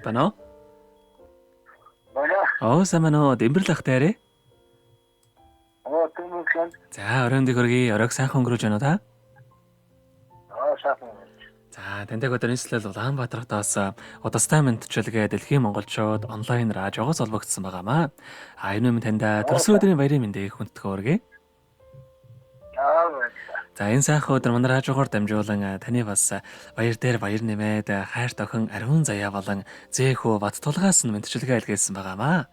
Байна уу? Манай Сайн байна уу? Дэмбэрл ах таарэ. түмэн За, оройн дэхөргий оройг сайхан өнгөрөөж байна уу та? сайхан. За, таньдаг одоо нийслэл Улаанбаатартаас удастай мэдчилгээ Дэлхийн монголчууд онлайн радиогоос олбогдсон байгаамаа. Энэ юм таньда төрсөн өдрийн баярын мэндийг хүндэтгэн хүргэе. За, энэ сайхан өдөр манай радиогоор дамжуулан таны бас баяр дээр баяр нэмээд хайр тохин ариун заяа болон зэхүү бат тулгаас нь мэдчилгээ илгээсэн байгаамаа.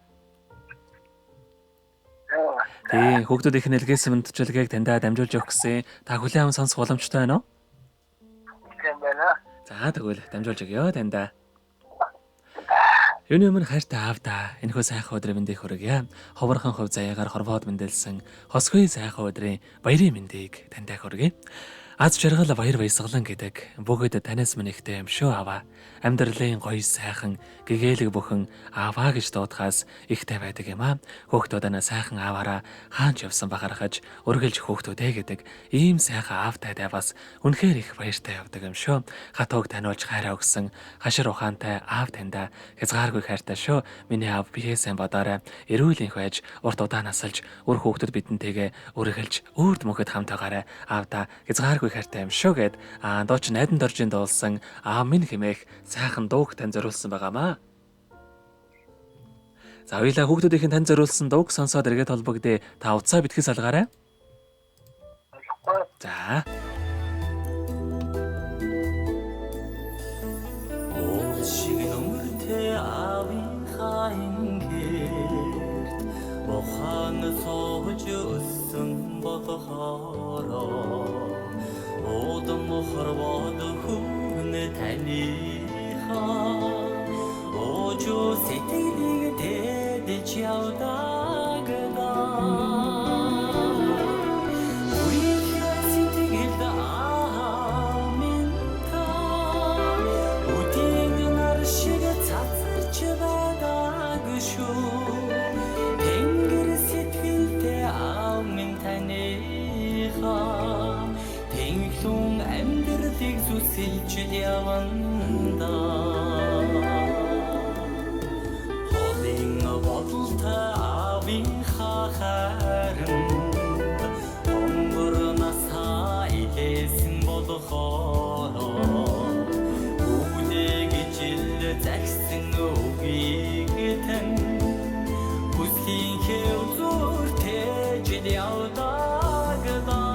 Тийм, хүүхдүүд их нэлгээсэн мэдчилгээг таньда дамжуулж өгөх гэсэн та хүлээн аван сонсох боломжтой байна уу? Тийм байна. За, тэгвэл дамжуулж өгье таньда. Юуны өмнө хайртай аавда энэхүү сайхан өдрийн мэндийг хүргье. Ховорхон хөв заяагаар хорвоод мэндэлсэн хосгүй сайхан өдрийн баярын мэндийг таньда хүргье. Аз жаргал баяр баясгалан гэдэг бүгд танаас минь ихтэй юм шүү аваа. Амьдралын гоё сайхан гэгээлэг бүхэн аваа гэж дуудахаас ихтэй байдаг юм аа. Хүүхдүүдээ сайхан аваараа хаанч явсан бахархаж өргөлж хүүхдүүдээ гэдэг ийм сайхан аавтай таваас үнэхээр их баяртай явдаг юм шүү. Хатууг таниулж хайраа өгсөн хашир ухаантай аав таньда хязгааргүй хайртай шүү. Миний аав биеэсэн бодоорой. Эрүүл энх байж урт удаан насалж өр хүүхдүүд бидэнтэйгээ өргөлж үрд мөхөд хамтаагаарай. Аавда хязгааргүй хайртай юм шүү гэд дооч найдан доржинд дуулсан аав минь хэмээх сайхан дууг тань зориулсан байгаамаа. За хоёлаа хүүхдүүдийн тань зориулсан дууг сонсоод эргээд холбогдъё. Та утсаа битгий салгаарай. За. Шиг нүмертэй аавын хаангэрт ухаан сууж өссөн бодохороо Одом хорвоод хүн таниха Ожо сэтгэлийг тэдэж явдагда Үрийнхээ сэтгэлд ааминта Үдийн нар шиг цацарч байдаг шүү Тэнгэр сэтгэлдээ аамин таниха Тэнхлэн амьдралыг зүсэлж яванда Холын бодолтой аавын харанд Онгорнасаа илээсэн болохоо Үдээ гэж ил загсан үгийг тань Хүслийнхээ үзүүр тэжил явдагда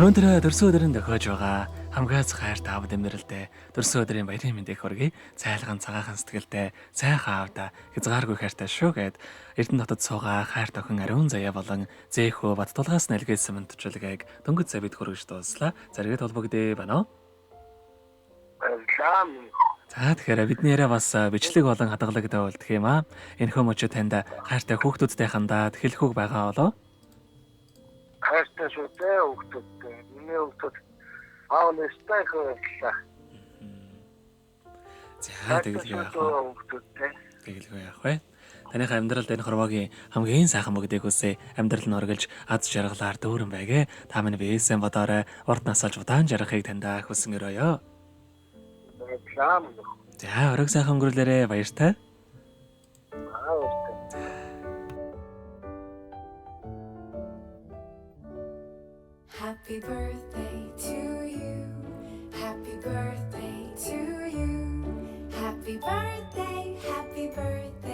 Өнөөдөр төрсөн өдрийн тохиож байгаа хамгаац хайр таав дэмэрлэлтэй төрсөн өдрийн баярын мэндийг хүргэе. Цайлган цагаахан сэтгэлтэй сайхан аавда хязгааргүй хайртай шүү гэд Эрдэнэ хотод суугаа хайр тохин ариун заяа болон зэхүү бат тулгаас нэлгээсэн мэдчилгээг дөнгөж сая бид хүргэж дууслаа. Зэрэгэд холбогдъё байна уу? За тэгэхээр бидний яриа бас бичлэг болон хадгалагтай болдох юм аа. Энэхүү мөчөд танд хайртай хүүхдүүдтэй хандаад хэлэх үг байгаа болоо? Хайртай шүтээ хүүхдүүдтэй. Миний хүүхдүүд аав нэстэй хөөрлөө. За тэгэлгүй яах вэ? Хүүхдүүдтэй. Тэгэлгүй яах вэ? Таныхаа амьдралд энэ хорвоогийн хамгийн сайхан бүгдийг хүсье. Амьдрал нь оргилж аз жаргалаар дүүрэн байгээ. Та минь бийсэн бодоорой. Урд насалж удаан жаргахыг тандаа хүсэн өрөөё. Лам. За орог сайхан өнгөрүүлээрэ баяртай. Happy birthday to you. Happy birthday to you. Happy birthday, happy birthday.